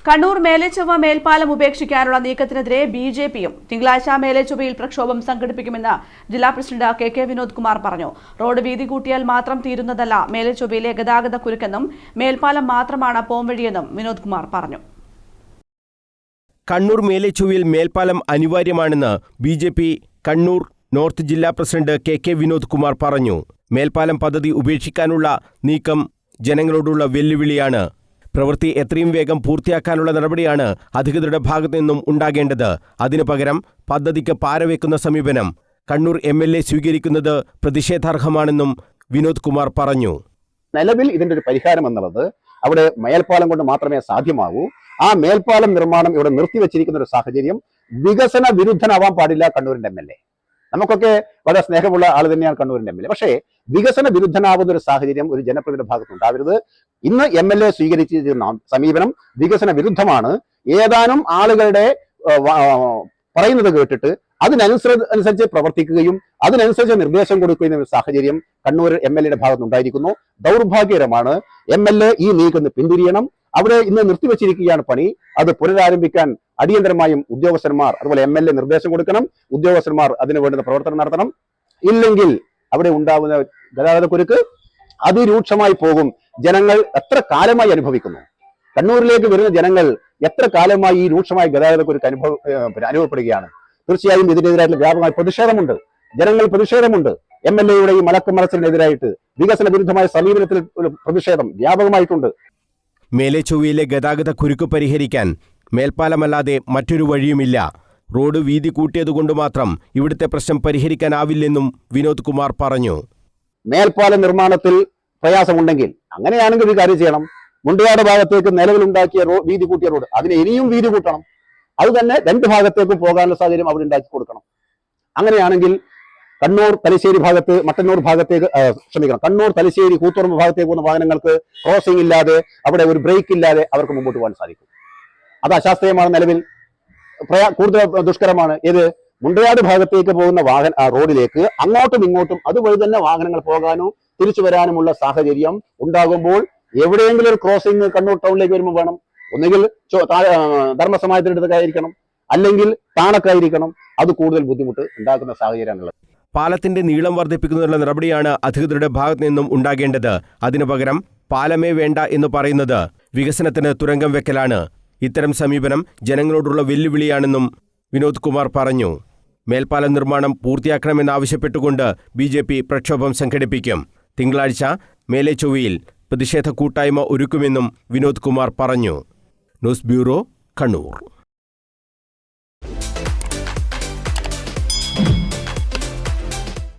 കണ്ണൂർ മേലെച്ചൊവ്വ മേൽപ്പാലം ഉപേക്ഷിക്കാനുള്ള നീക്കത്തിനെതിരെ ബിജെപിയും തിങ്കളാഴ്ച മേലെച്ചൊവ്വയിൽ പ്രക്ഷോഭം സംഘടിപ്പിക്കുമെന്ന് ജില്ലാ പ്രസിഡന്റ് കെ വിനോദ് കുമാർ പറഞ്ഞു. റോഡ് വീതി കൂട്ടിയാൽ മാത്രം തീരുന്നതല്ല മേലെച്ചൊവ്വയിലെ ഗതാഗത കുരുക്കെന്നും മേൽപ്പാലം മാത്രമാണ് പോംവഴിയെന്നും വിനോദ് കുമാർ പറഞ്ഞു. കണ്ണൂർ മേലെച്ചൊവ്വയിൽ മേൽപ്പാലം അനിവാര്യമാണെന്ന് ബിജെപി കണ്ണൂർ നോർത്ത് ജില്ലാ പ്രസിഡന്റ് കെ വിനോദ് കുമാർ പറഞ്ഞു. മേൽപ്പാലം പദ്ധതി ഉപേക്ഷിക്കാനുള്ള നീക്കം ജനങ്ങളോടുള്ള വെല്ലുവിളിയാണ്. പ്രവൃത്തി എത്രയും വേഗം പൂർത്തിയാക്കാനുള്ള നടപടിയാണ് അധികൃതരുടെ ഭാഗത്തു നിന്നും ഉണ്ടാകേണ്ടത്. അതിനു പകരം പദ്ധതിക്ക് പാരവെക്കുന്ന സമീപനം കണ്ണൂർ MLA സ്വീകരിക്കുന്നത് പ്രതിഷേധാർഹമാണെന്നും വിനോദ് കുമാർ പറഞ്ഞു. നിലവിൽ ഇതിന്റെ ഒരു പരിഹാരം എന്നുള്ളത് അവിടെ മേൽപ്പാലം കൊണ്ട് മാത്രമേ സാധ്യമാകൂ. ആ മേൽപ്പാലം നിർമ്മാണം ഇവിടെ നിർത്തിവെച്ചിരിക്കുന്ന ഒരു സാഹചര്യം വികസന വിരുദ്ധനാവാൻ പാടില്ല കണ്ണൂരിന്റെ MLA. നമുക്കൊക്കെ വളരെ സ്നേഹമുള്ള ആൾ തന്നെയാണ് കണ്ണൂരിന്റെ MLA. പക്ഷേ വികസന വിരുദ്ധനാവുന്ന ഒരു സാഹചര്യം ഒരു ജനപ്രതിനിധിയുടെ ഭാഗത്തുണ്ടാവരുത്. ഇന്ന് MLA സ്വീകരിച്ചിരുന്ന സമീപനം വികസന വിരുദ്ധമാണ്. ഏതാനും ആളുകളുടെ പറയുന്നത് കേട്ടിട്ട് അതിനനുസരിച്ച് പ്രവർത്തിക്കുകയും അതിനനുസരിച്ച് നിർദ്ദേശം കൊടുക്കുകയും ഒരു സാഹചര്യം കണ്ണൂർ MLA ഭാഗത്തുനിന്നുണ്ടായിരിക്കുന്നു. ദൗർഭാഗ്യകരമാണ്. MLA ഈ നീക്കം പിന്തിരിയണം. അവിടെ ഇന്ന് നിർത്തിവെച്ചിരിക്കുകയാണ് പണി. അത് പുനരാരംഭിക്കാൻ അടിയന്തരമായും ഉദ്യോഗസ്ഥന്മാർ അതുപോലെ MLA നിർദ്ദേശം കൊടുക്കണം. ഉദ്യോഗസ്ഥന്മാർ അതിനു വേണ്ടുന്ന പ്രവർത്തനം നടത്തണം. ഇല്ലെങ്കിൽ അവിടെ ഉണ്ടാവുന്ന ഗതാഗതക്കുരുക്ക് അതിരൂക്ഷമായി പോകും. ജനങ്ങൾ എത്ര കാലമായി അനുഭവിക്കുന്നു. കണ്ണൂരിലേക്ക് വരുന്ന ജനങ്ങൾ എത്ര കാലമായി ഈ രൂക്ഷമായ ഗതാഗതക്കുരുക്ക് അനുഭവപ്പെടുകയാണ്. തീർച്ചയായും ഇതിനെതിരായിട്ടുള്ള വ്യാപകമായ പ്രതിഷേധമുണ്ട്. ജനങ്ങൾ പ്രതിഷേധമുണ്ട്. MLA ഈ മലക്കമറച്ചിനെതിരായിട്ട് വികസന വിരുദ്ധമായ സമീപനത്തിൽ പ്രതിഷേധം വ്യാപകമായിട്ടുണ്ട്. മേലെച്ചൊവ്വയിലെ ഗതാഗത കുരുക്ക് പരിഹരിക്കാൻ മേൽപ്പാലമല്ലാതെ മറ്റൊരു വഴിയുമില്ല. റോഡ് വീതി കൂട്ടിയതുകൊണ്ട് മാത്രം ഇവിടുത്തെ പ്രശ്നം പരിഹരിക്കാനാവില്ലെന്നും വിനോദ് കുമാർ പറഞ്ഞു. മേൽപ്പാല നിർമ്മാണത്തിൽ പ്രയാസമുണ്ടെങ്കിൽ അങ്ങനെയാണെങ്കിൽ ഒരു കാര്യം ചെയ്യണം. മുണ്ടയാട് ഭാഗത്തേക്ക് നിലവിലുണ്ടാക്കിയ വീതി കൂട്ടിയ റോഡ് അതിനെ ഇനിയും വീതി കൂട്ടണം. അത് തന്നെ രണ്ട് ഭാഗത്തേക്കും പോകാനുള്ള സാഹചര്യം അവിടെ ഉണ്ടാക്കി കൊടുക്കണം. അങ്ങനെയാണെങ്കിൽ കണ്ണൂർ തലശ്ശേരി ഭാഗത്ത് മട്ടന്നൂർ ഭാഗത്തേക്ക് കണ്ണൂർ തലശ്ശേരി കൂത്തുറമ്പ് ഭാഗത്തേക്ക് പോകുന്ന വാഹനങ്ങൾക്ക് ക്രോസിംഗ് ഇല്ലാതെ അവിടെ ഒരു ബ്രേക്ക് ഇല്ലാതെ അവർക്ക് മുമ്പോട്ട് പോകാൻ സാധിക്കും. അത് അശാസ്ത്രീയമാണ്. നിലവിൽ കൂടുതൽ ദുഷ്കരമാണ്. ഏത് മുണ്ടയാട് ഭാഗത്തേക്ക് പോകുന്ന റോഡിലേക്ക് അങ്ങോട്ടും ഇങ്ങോട്ടും അതുവഴി തന്നെ വാഹനങ്ങൾ പോകാനും തിരിച്ചു വരാനുമുള്ള സാഹചര്യം ഉണ്ടാകുമ്പോൾ എവിടെയെങ്കിലും ഒരു ക്രോസിംഗ് കണ്ണൂർ ടൗണിലേക്ക് വരുമ്പോൾ വേണം. ഒന്നുകിൽ ധർമ്മസമാജത്തിനടുത്തായിരിക്കണം, അല്ലെങ്കിൽ താണക്കായിരിക്കണം. അത് കൂടുതൽ ബുദ്ധിമുട്ട് ഉണ്ടാക്കുന്ന സാഹചര്യമാണുള്ളത്. പാലത്തിന്റെ നീളം വർദ്ധിപ്പിക്കുന്നതിനുള്ള നടപടിയാണ് അധികൃതരുടെ ഭാഗത്തു നിന്നും ഉണ്ടാകേണ്ടത്. അതിനു പകരം പാലമേ വേണ്ട എന്ന് പറയുന്നത് വികസനത്തിന് തുരങ്കം വെക്കലാണ്. ഇത്തരം സമീപനം ജനങ്ങളോടുള്ള വെല്ലുവിളിയാണെന്നും വിനോദ് കുമാർ പറഞ്ഞു. മേൽപ്പാലം നിർമ്മാണം പൂർത്തിയാക്കണമെന്നാവശ്യപ്പെട്ടുകൊണ്ട് BJP പ്രക്ഷോഭം സംഘടിപ്പിക്കും. തിങ്കളാഴ്ച മേലെച്ചൊവ്വയിൽ പ്രതിഷേധ കൂട്ടായ്മ ഒരുക്കുമെന്നും വിനോദ് കുമാർ പറഞ്ഞു. News bureau, Kannur.